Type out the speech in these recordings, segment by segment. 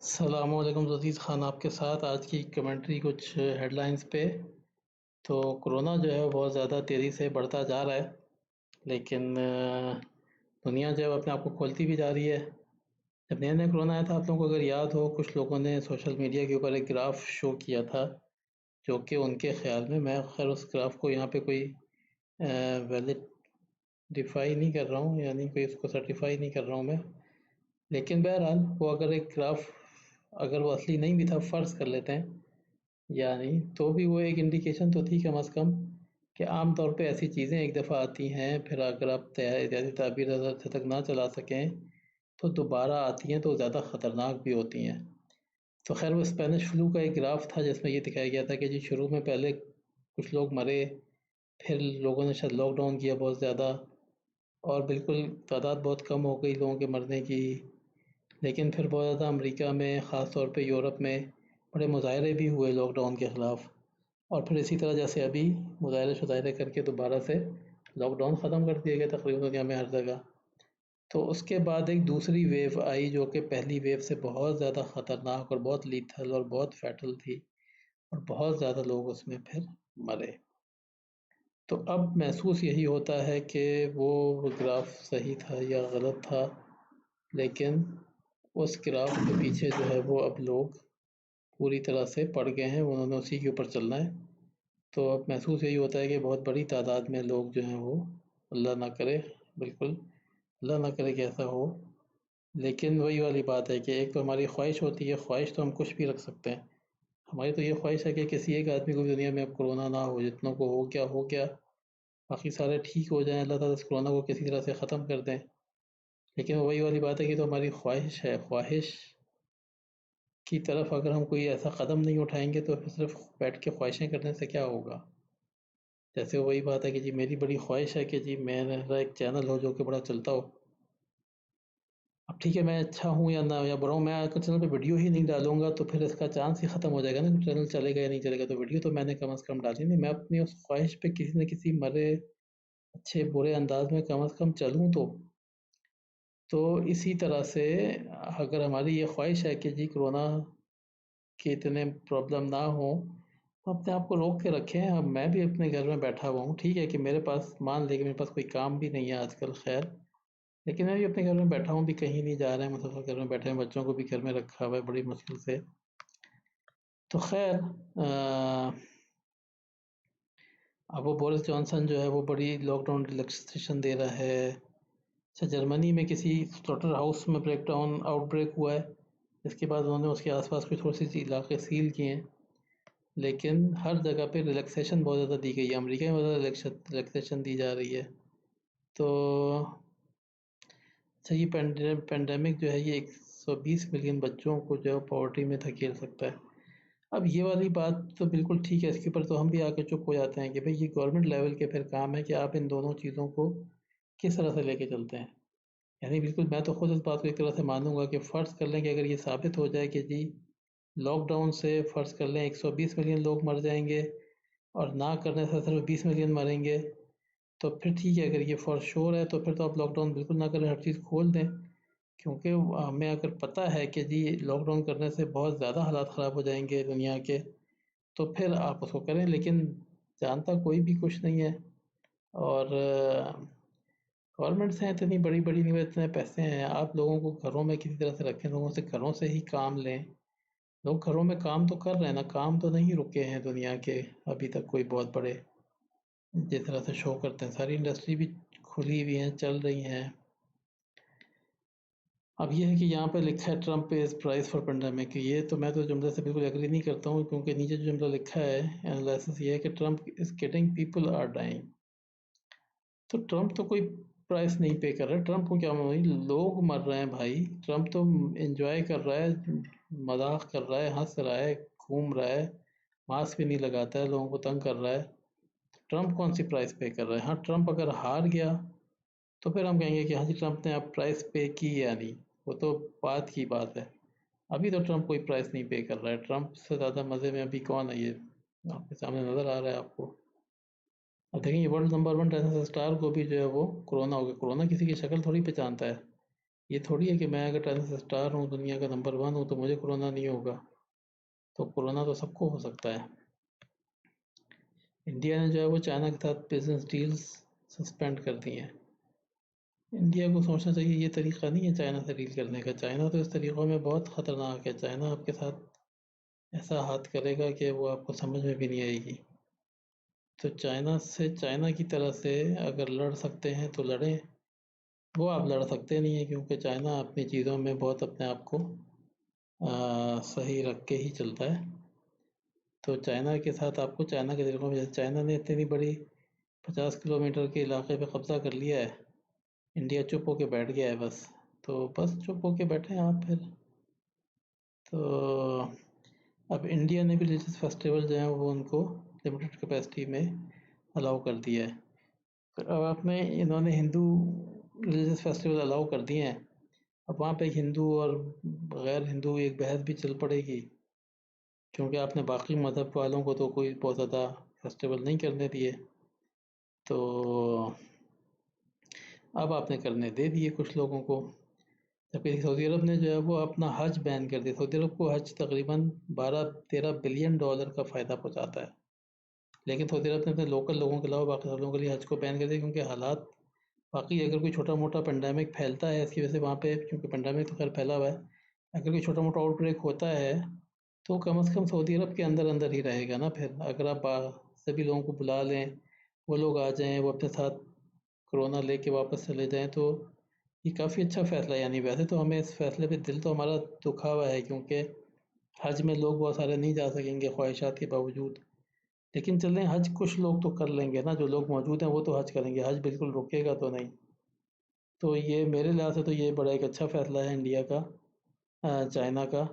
सलामुअलैकुम अज़ीज़ ख़ान आपके साथ आज की कमेंट्री कुछ हेडलाइंस पे। तो कोरोना जो है वो बहुत ज़्यादा तेज़ी से बढ़ता जा रहा है, लेकिन दुनिया जो है अपने आप को खोलती भी जा रही है। जब नया-नया कोरोना आया था, आप लोगों को अगर याद हो, कुछ लोगों ने सोशल मीडिया के ऊपर एक ग्राफ शो किया था, जो कि उनके ख़्याल में, मैं ख़ैर उस ग्राफ को यहाँ पे कोई वैलिडिफ़ाई नहीं कर रहा हूँ, यानी कोई उसको सर्टिफ़ाई नहीं कर रहा हूँ मैं। लेकिन बहरहाल वो अगर एक ग्राफ अगर वो असली नहीं भी था, फ़र्ज़ कर लेते हैं, यानी तो भी वो एक इंडिकेशन तो थी कम से कम कि आम तौर पे ऐसी चीज़ें एक दफ़ा आती हैं, फिर अगर आप एहतियाती तदाबीर तक ना चला सकें, तो दोबारा आती हैं तो ज़्यादा ख़तरनाक भी होती हैं। तो ख़ैर वो स्पेनिश फ्लू का एक ग्राफ था जिसमें ये दिखाया गया था कि जी शुरू में पहले कुछ लोग मरे, फिर लोगों ने शायद लॉकडाउन किया बहुत ज़्यादा और बिल्कुल तादाद बहुत कम हो गई लोगों के मरने की। लेकिन फिर बहुत ज़्यादा अमेरिका में, ख़ास तौर पे यूरोप में बड़े मुज़ाहरे भी हुए लॉकडाउन के ख़िलाफ़। और फिर इसी तरह जैसे अभी मुज़ाहरे-शुज़ाहरे करके दोबारा से लॉकडाउन ख़त्म कर दिया गया तकरीबन दुनिया में हर जगह। तो उसके बाद एक दूसरी वेव आई जो कि पहली वेव से बहुत ज़्यादा ख़तरनाक और बहुत लीथल और बहुत फ़ैटल थी और बहुत ज़्यादा लोग उसमें फिर मरे। तो अब महसूस यही होता है कि वो ग्राफ सही था या गलत था, लेकिन उस ग्राफ के पीछे जो है वो अब लोग पूरी तरह से पड़ गए हैं, उन्होंने उसी के ऊपर चलना है। तो अब महसूस यही होता है कि बहुत बड़ी तादाद में लोग जो हैं वो, अल्लाह ना करे, बिल्कुल अल्लाह ना करे कि ऐसा हो, लेकिन वही वाली बात है कि एक तो हमारी ख्वाहिश होती है, ख्वाहिश तो हम कुछ भी रख सकते हैं। हमारी तो ये ख्वाहिश है कि किसी एक आदमी को भी दुनिया में अब कोरोना ना हो, जितनों को हो गया, बाकी सारे ठीक हो जाएँ, अल्लाह ताला इस कोरोना को किसी तरह से ख़त्म कर दें। लेकिन वही वाली बात है कि तो हमारी ख्वाहिश है, ख्वाहिश की तरफ अगर हम कोई ऐसा कदम नहीं उठाएँगे तो फिर सिर्फ़ बैठ के ख्वाहिशें करने से क्या होगा? जैसे वही बात है कि जी मेरी बड़ी ख्वाहिश है कि जी मेरा एक चैनल हो जो कि बड़ा चलता हो। अब ठीक है, मैं अच्छा हूँ या ना या बुरा हूँ, मैं अगर चैनल पे वीडियो ही नहीं डालूँगा तो फिर इसका चांस ही ख़त्म हो जाएगा ना कि चैनल चलेगा या नहीं चलेगा। तो वीडियो तो मैंने कम से कम डाली नहीं, मैं अपनी उस ख्वाहिश पे किसी न किसी मरे अच्छे बुरे अंदाज़ में कम से कम चलूँ तो। तो इसी तरह से अगर हमारी ये ख्वाहिश है कि जी कोरोना के इतने प्रॉब्लम ना हो, तो अपने आप को रोक के रखें। अब मैं भी अपने घर में बैठा हुआ हूँ, ठीक है कि मेरे पास मान लें कि मेरे पास कोई काम भी नहीं है आजकल खैर, लेकिन मैं भी अपने घर में बैठा हूँ, भी कहीं नहीं जा रहे हैं, मुसलसल घर में बैठे हैं, बच्चों को भी घर में रखा हुआ है बड़ी मुश्किल से। तो खैर अब वो बोरिस जॉनसन जो है वो बड़ी लॉकडाउन रिलैक्सेशन दे रहा है। अच्छा, जर्मनी में किसी स्लॉटर हाउस में ब्रेकडाउन आउटब्रेक हुआ है, इसके बाद उन्होंने उसके आसपास के थोड़े से इलाके सील किए हैं, लेकिन हर जगह पे रिलैक्सेशन बहुत ज़्यादा दी गई है। अमेरिका में बहुत ज़्यादा रिलैक्सेशन दी जा रही है। तो अच्छा, ये पेंडेमिक जो है ये 120 मिलियन बच्चों को जो है पॉवर्टी में धकेल सकता है। अब ये वाली बात तो बिल्कुल ठीक है, इसके ऊपर तो हम भी आके चुप हो जाते हैं कि भाई ये गवर्नमेंट लेवल के फिर काम है कि आप इन दोनों चीज़ों को किस तरह से लेके चलते हैं। यानी बिल्कुल मैं तो खुद इस बात को एक तरह से मानूँगा कि फ़र्ज़ कर लें कि अगर ये साबित हो जाए कि जी लॉकडाउन से फ़र्ज़ कर लें 120 मिलियन लोग मर जाएँगे और ना करने से सिर्फ 20 मिलियन मरेंगे, तो फिर ठीक है, अगर ये फ़ॉर श्योर है तो फिर तो आप लॉकडाउन बिल्कुल ना करें, हर चीज़ खोल दें। क्योंकि हमें अगर पता है कि जी लॉकडाउन करने से बहुत ज़्यादा हालात ख़राब हो जाएँगे दुनिया के, तो फिर आप उसको करें, लेकिन जानता कोई भी कुछ नहीं है। और गवर्नमेंट्स हैं इतनी बड़ी-बड़ी, नहीं इतने पैसे हैं, आप लोगों को घरों में किसी तरह से रखें, लोगों से घरों से ही काम लें। लोग घरों में काम तो कर रहे हैं ना, काम तो नहीं रुके हैं दुनिया के अभी तक कोई बहुत बड़े, जिस तरह से शो करते हैं। सारी इंडस्ट्री भी खुली हुई हैं, चल रही हैं। अब ये है कि यहाँ पे लिखा है Trump pays price for pandemic, ये तो मैं तो जुमले से बिल्कुल एग्री नहीं करता हूँ, क्योंकि नीचे जो जुमला लिखा है एनालिसिस ये है कि Trump is kidding people are dying. तो ट्रम्प तो कोई प्राइस नहीं पे कर रहा है, ट्रम्प को क्या भाई, लोग मर रहे हैं भाई। ट्रम्प तो एंजॉय कर रहा है, मजाक कर रहा है, हंस रहा है, घूम रहा है, मास्क भी नहीं लगाता है, लोगों को तंग कर रहा है। ट्रम्प कौन सी प्राइस पे कर रहा है? हाँ, ट्रम्प अगर हार गया तो फिर हम कहेंगे कि हाँ जी ट्रम्प ने अब प्राइस पे की या नहीं, वो तो बात की बात है। अभी तो ट्रम्प कोई प्राइस नहीं पे कर रहा है। ट्रम्प से ज़्यादा मज़े में अभी कौन है, ये आपके सामने नज़र आ रहा है आपको। अब देखें, ये वर्ल्ड नंबर 1 टेनिस स्टार को भी जो है वो कोरोना हो गया। कोरोना किसी की शक्ल थोड़ी पहचानता है, ये थोड़ी है कि मैं अगर टेनिस स्टार हूँ, दुनिया का नंबर 1 हूँ, तो मुझे कोरोना नहीं होगा। तो कोरोना तो सबको हो सकता है। इंडिया ने जो है वो चाइना के साथ बिजनेस डील्स सस्पेंड कर दी हैं। इंडिया को सोचना चाहिए ये तरीका नहीं है चाइना से डील करने का। चाइना तो इस तरीक़ों में बहुत ख़तरनाक है। चाइना आपके साथ ऐसा हाथ करेगा कि वो आपको समझ में भी नहीं आएगी। तो चाइना की तरह से अगर लड़ सकते हैं तो लड़ें। वो आप लड़ सकते नहीं हैं, क्योंकि चाइना अपनी चीज़ों में बहुत अपने आप को सही रख के ही चलता है। तो चाइना के साथ आपको चाइना के तरीक़ों में, जैसे चाइना ने इतनी बड़ी 50 किलोमीटर के इलाके पे कब्ज़ा कर लिया है, इंडिया चुप होके बैठ गया है बस। तो बस चुप होके बैठे हैं आप फिर। तो अब इंडिया ने भी रिलीजियस फेस्टिवल जो हैं वो उनको लिमिटेड कैपेसिटी में अलाउ कर दिया है। फिर अब आपने इन्होंने हिंदू रिलीजियस फेस्टिवल अलाउ कर दिए हैं। अब वहाँ पे हिंदू और गैर हिंदू एक बहस भी चल पड़ेगी, क्योंकि आपने बाकी मज़हब वालों को तो कोई बहुत ज़्यादा फेस्टिवल नहीं करने दिए। तो अब आपने करने दे दिए कुछ लोगों को। जबकि सऊदी अरब ने जो है वो अपना हज बैन कर दिया। सऊदी अरब को हज तकरीबन 12-13 बिलियन डॉलर का फ़ायदा पहुँचाता है। लेकिन सऊदी अरब ने अपने लोकल लोगों के अलावा बाकी सब लोगों के लिए हज को बैन कर दिया, क्योंकि हालात बाकी अगर कोई छोटा मोटा पेंडेमिक फैलता है इसकी वजह से वहाँ पे, क्योंकि पेंडेमिक तो खैर फैला हुआ है, अगर कोई छोटा मोटा आउटब्रेक होता है तो कम से कम सऊदी अरब के अंदर अंदर ही रहेगा ना। फिर अगर आप सभी लोगों को बुला लें, वो लोग आ जाएं, वो अपने साथ कोरोना लेके वापस चले जाएं, तो ये काफ़ी अच्छा फ़ैसला है। यानी वैसे तो हमें इस फ़ैसले पे दिल तो हमारा दुखा हुआ है, क्योंकि हज में लोग बहुत सारे नहीं जा सकेंगे ख्वाहिशात के बावजूद। लेकिन चलें, हज कुछ लोग तो कर लेंगे ना, जो लोग मौजूद हैं वो तो हज करेंगे। हज बिल्कुल रुकेगा तो नहीं। तो ये मेरे लिहाज से तो ये बड़ा एक अच्छा फ़ैसला है इंडिया का, चाइना का,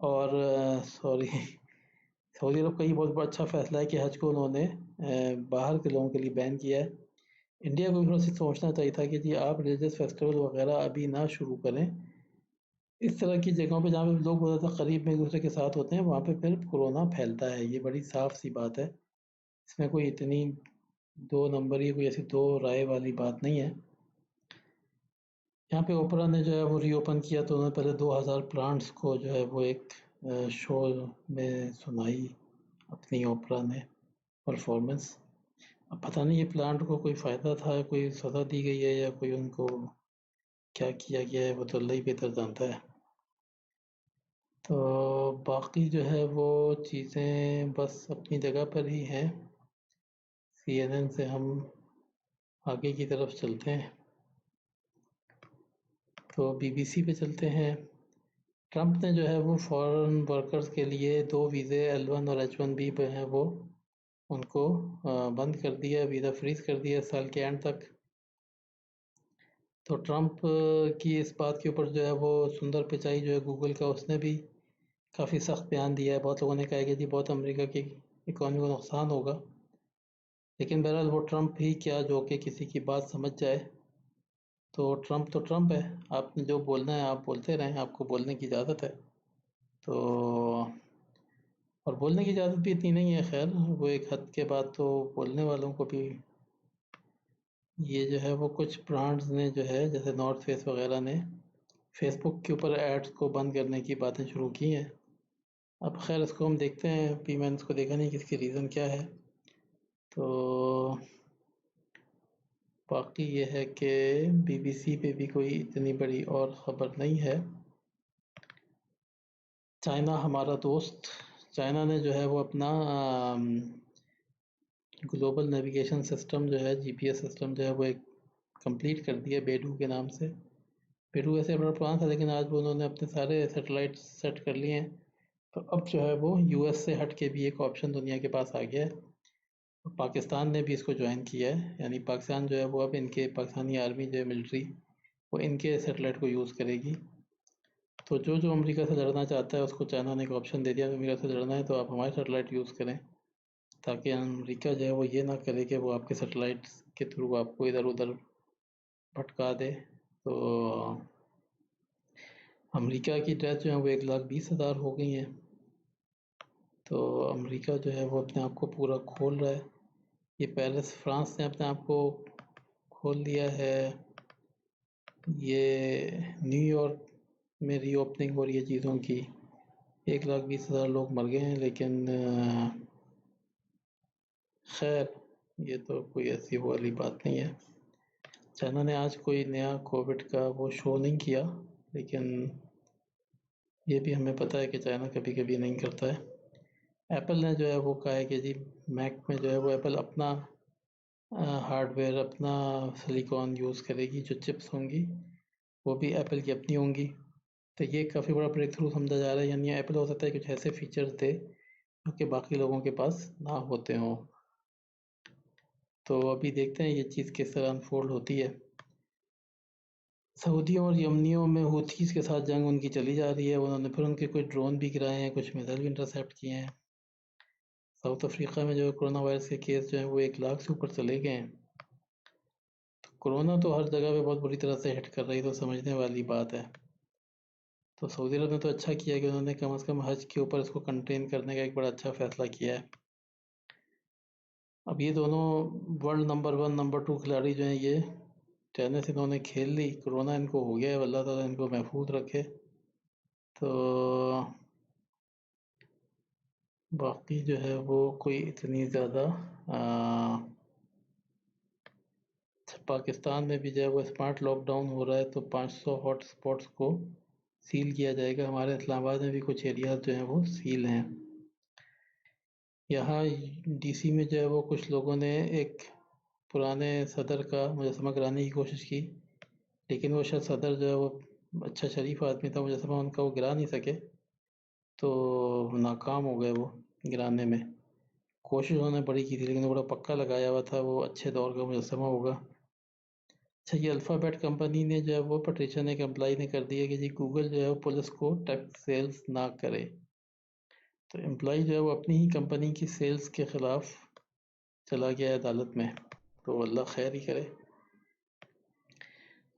और सॉरी सऊदी अरब का ये बहुत बड़ा अच्छा फ़ैसला है कि हज को उन्होंने बाहर के लोगों के लिए बैन किया है। इंडिया को भी थोड़ा सा सोचना चाहिए था कि जी आप रिलीजियस फेस्टिवल वगैरह अभी ना शुरू करें इस तरह की जगहों पे, जहाँ पे लोग बहुत ज़्यादा करीब में एक दूसरे के साथ होते हैं, वहाँ पे फिर कोरोना फैलता है। ये बड़ी साफ सी बात है। इसमें कोई इतनी दो नंबरी, कोई ऐसी दो राय वाली बात नहीं है। यहाँ पे ओपरा ने जो है वो रीओपन किया, तो उन्होंने पहले 2000 प्लांट्स को जो है वो एक शो में सुनाई अपनी ओपरा ने परफॉर्मेंस। अब पता नहीं ये प्लांट को कोई फ़ायदा था, कोई सज़ा दी गई है, या कोई उनको क्या किया गया है, वो तो अल्लाह ही बेहतर जानता है। तो बाकी जो है वो चीज़ें बस अपनी जगह पर ही हैं। CNN से हम आगे की तरफ चलते हैं, तो BBC पे चलते हैं। ट्रंप ने जो है वो फॉरेन वर्कर्स के लिए 2 वीज़े L1 और H1B पे हैं, वो उनको बंद कर दिया, वीज़ा फ्रीज़ कर दिया इस साल के एंड तक। तो ट्रंप की इस बात के ऊपर जो है वो सुंदर पिचाई जो है गूगल का, उसने भी काफ़ी सख्त बयान दिया है। बहुत लोगों ने कहा है कि जी बहुत अमेरिका की इकॉनमी को नुकसान होगा, लेकिन बहरहाल वो ट्रंप ही क्या जो कि किसी की बात समझ जाए। तो ट्रंप है, आपने जो बोलना है आप बोलते रहें, आपको बोलने की इजाज़त है। तो और बोलने की इजाज़त भी इतनी नहीं है, खैर वो एक हद के बाद तो बोलने वालों को भी, ये जो है वो कुछ ब्रांड्स ने जो है, जैसे नॉर्थ फेस वगैरह ने फेसबुक के ऊपर एड्स को बंद करने की बातें शुरू की हैं। अब खैर इसको हम देखते हैं, अभी मैंने इसको देखा नहीं कि इसकी रीज़न क्या है। तो बाकी ये है कि BBC पे भी कोई इतनी बड़ी और ख़बर नहीं है। चाइना हमारा दोस्त, चाइना ने जो है वो अपना ग्लोबल नेविगेशन सिस्टम जो है, GPS सिस्टम जो है वो एक कंप्लीट कर दिया बेडू के नाम से। बेडू वैसे बड़ा पुराना था, लेकिन आज वो उन्होंने अपने सारे सैटेलाइट सेट कर लिए हैं। तो अब जो है वो US से हट के भी एक ऑप्शन दुनिया के पास आ गया है। और पाकिस्तान ने भी इसको ज्वाइन किया है, यानी पाकिस्तान जो है वो अब इनके पाकिस्तानी आर्मी जो है मिलिट्री, वो इनके सैटेलाइट को यूज़ करेगी। तो जो अमेरिका से लड़ना चाहता है उसको चाइना ने एक ऑप्शन दे दिया, अमेरिका से लड़ना है तो आप हमारे सैटेलाइट यूज़ करें, ताकि अमेरिका जो है वो ये ना करे कि वो आपके सैटेलाइट्स के थ्रू आपको इधर उधर भटका दे। तो अमेरिका की डेथ जो है वो 1,20,000 हो गई हैं। तो अमेरिका जो है वो अपने आप को पूरा खोल रहा है। ये पेरिस फ्रांस ने अपने आप को खोल लिया है, ये न्यूयॉर्क में रीओपनिंग और ये चीज़ों की 1,20,000 लोग मर गए हैं, लेकिन खैर ये तो कोई ऐसी वो वाली बात नहीं है। चाइना ने आज कोई नया कोविड का वो शो नहीं किया, लेकिन ये भी हमें पता है कि चाइना कभी कभी नहीं करता है। एप्पल ने जो है वो कहा है कि जी मैक में जो है वो एप्पल अपना हार्डवेयर, अपना सिलिकॉन यूज़ करेगी, जो चिप्स होंगी वो भी एप्पल की अपनी होंगी। तो ये काफ़ी बड़ा ब्रेक थ्रू समझा जा रहा है, यानी एप्पल हो सकता है कुछ ऐसे फीचर्स दे जो कि बाकी लोगों के पास ना होते हों। तो अभी देखते हैं ये चीज़ किस तरह अनफोल्ड होती है। सऊदियों और यमनियों में हूथीज़ के साथ जंग उनकी चली जा रही है। उन्होंने फिर उनके कुछ ड्रोन भी गिराए हैं, कुछ मिसाइल भी इंटरसेप्ट किए हैं। साउथ अफ्रीका में जो है कोरोना वायरस के केस जो हैं वो 1 लाख से ऊपर चले गए हैं। तो कोरोना तो हर जगह पे बहुत बुरी तरह से हिट कर रही है, तो समझने वाली बात है। तो सऊदी अरब ने तो अच्छा किया कि उन्होंने कम से कम हज के ऊपर इसको कंटेन करने का एक बड़ा अच्छा फैसला किया है। अब ये दोनों वर्ल्ड नंबर 1 नंबर 2 खिलाड़ी जो हैं, ये टेनिस इन्होंने खेल ली, कोरोना इनको हो गया है, अल्लाह ताला इनको महफूज रखे। तो बाकी जो है वो कोई इतनी ज़्यादा पाकिस्तान में भी जो है वो स्मार्ट लॉकडाउन हो रहा है, तो 500 हॉट स्पॉट्स को सील किया जाएगा। हमारे इस्लामाबाद में भी कुछ एरियाज जो हैं वो सील हैं। यहाँ डीसी में जो है वो कुछ लोगों ने एक पुराने सदर का मुजस्समा गिराने की कोशिश की, लेकिन वो शायद सदर जो है वो अच्छा शरीफ आदमी था, मुजस्समा उनका वो गिरा नहीं सके, तो नाकाम हो गए वो गिराने में। कोशिश उन्होंने बड़ी की थी, लेकिन वो बड़ा पक्का लगाया हुआ था, वो अच्छे दौर का मुजस्समा होगा। अच्छा, ये अल्फ़ाबेट कंपनी ने जो है वो पटिशन एक एम्प्लॉई ने कर दी है कि जी गूगल जो है वो पुलिस को टैक्स सेल्स ना करे। तो एम्प्लॉई जो है वो अपनी ही कंपनी की सेल्स के ख़िलाफ़ चला गया है अदालत में, तो अल्लाह खैर ही करे।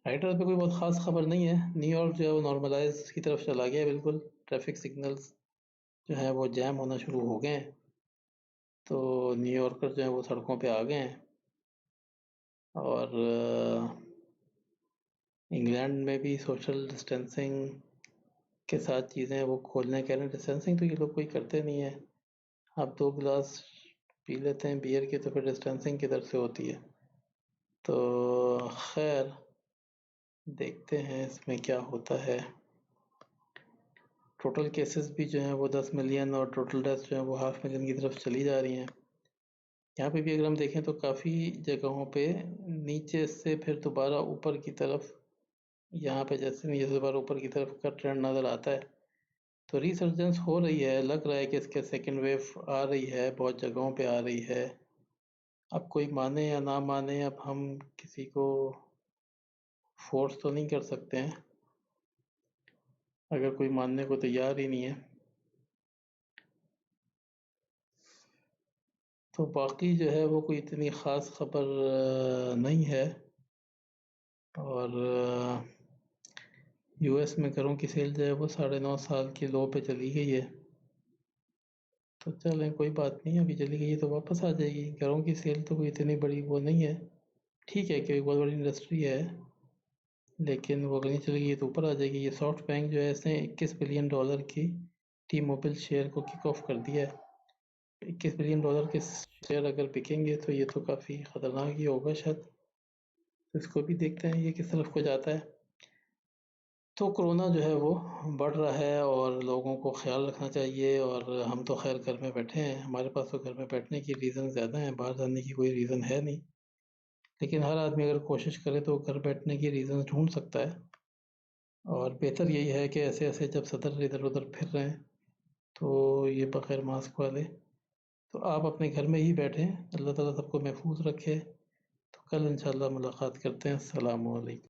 राइटर पे कोई बहुत ख़ास खबर नहीं है। न्यूयॉर्क जो है वो नॉर्मलाइज की तरफ चला गया है बिल्कुल। ट्रैफिक सिग्नल्स जो है वो जैम होना शुरू हो गए हैं, तो न्यूयॉर्कर जो है वो सड़कों पे आ गए हैं। और इंग्लैंड में भी सोशल डिस्टेंसिंग के साथ चीज़ें वो खोलने कह रहे हैं। डिस्टेंसिंग तो ये लोग कोई करते नहीं है। आप 2 गिलास पी लेते हैं बियर के, तो फिर डिस्टेंसिंग किधर से होती है। तो खैर देखते हैं इसमें क्या होता है। टोटल केसेस भी जो हैं वो 10 मिलियन और टोटल डेथ्स जो हैं वो 500,000 की तरफ चली जा रही हैं। यहाँ पे भी अगर हम देखें तो काफ़ी जगहों पे नीचे से फिर दोबारा ऊपर की तरफ, यहाँ पे जैसे नीचे से दोबारा ऊपर की तरफ का ट्रेंड नज़र आता है। तो रिसर्जेंस हो रही है, लग रहा है कि इसके सेकेंड वेव आ रही है, बहुत जगहों पे आ रही है। अब कोई माने या ना माने, अब हम किसी को फोर्स तो नहीं कर सकते हैं, अगर कोई मानने को तैयार ही नहीं है। तो बाकी जो है वो कोई इतनी ख़ास खबर नहीं है। और यूएस में घरों की सेल जो है वो 9.5 साल के लो पे चली गई है। तो चलें, कोई बात नहीं, अभी चली गई है तो वापस आ जाएगी। घरों की सेल तो कोई इतनी बड़ी वो नहीं है। ठीक है कि एक बहुत बड़ी इंडस्ट्री है, लेकिन वो अगर नहीं चलेगी ये तो ऊपर आ जाएगी। ये सॉफ्ट बैंक जो है इसने $21 बिलियन की टी मोबाइल शेयर को किक ऑफ कर दिया है। $21 बिलियन के शेयर अगर बिकेंगे तो ये तो काफ़ी ख़तरनाक ही होगा शायद। तो इसको भी देखते हैं ये किस तरफ को जाता है। तो कोरोना जो है वो बढ़ रहा है और लोगों को ख्याल रखना चाहिए। और हम तो खैर घर में बैठे हैं, हमारे पास तो घर में बैठने की रीज़न ज़्यादा हैं, बाहर जाने की कोई रीज़न है नहीं। लेकिन हर आदमी अगर कोशिश करे तो घर बैठने की रीज़न ढूंढ सकता है। और बेहतर यही है कि ऐसे-ऐसे जब सदर इधर-उधर फिर रहे हैं, तो ये बग़ैर मास्क वाले, तो आप अपने घर में ही बैठें। अल्लाह ताला सबको महफूज़ रखे। तो कल इंशाअल्लाह मुलाकात करते हैं। अस्सलामु अलैकुम।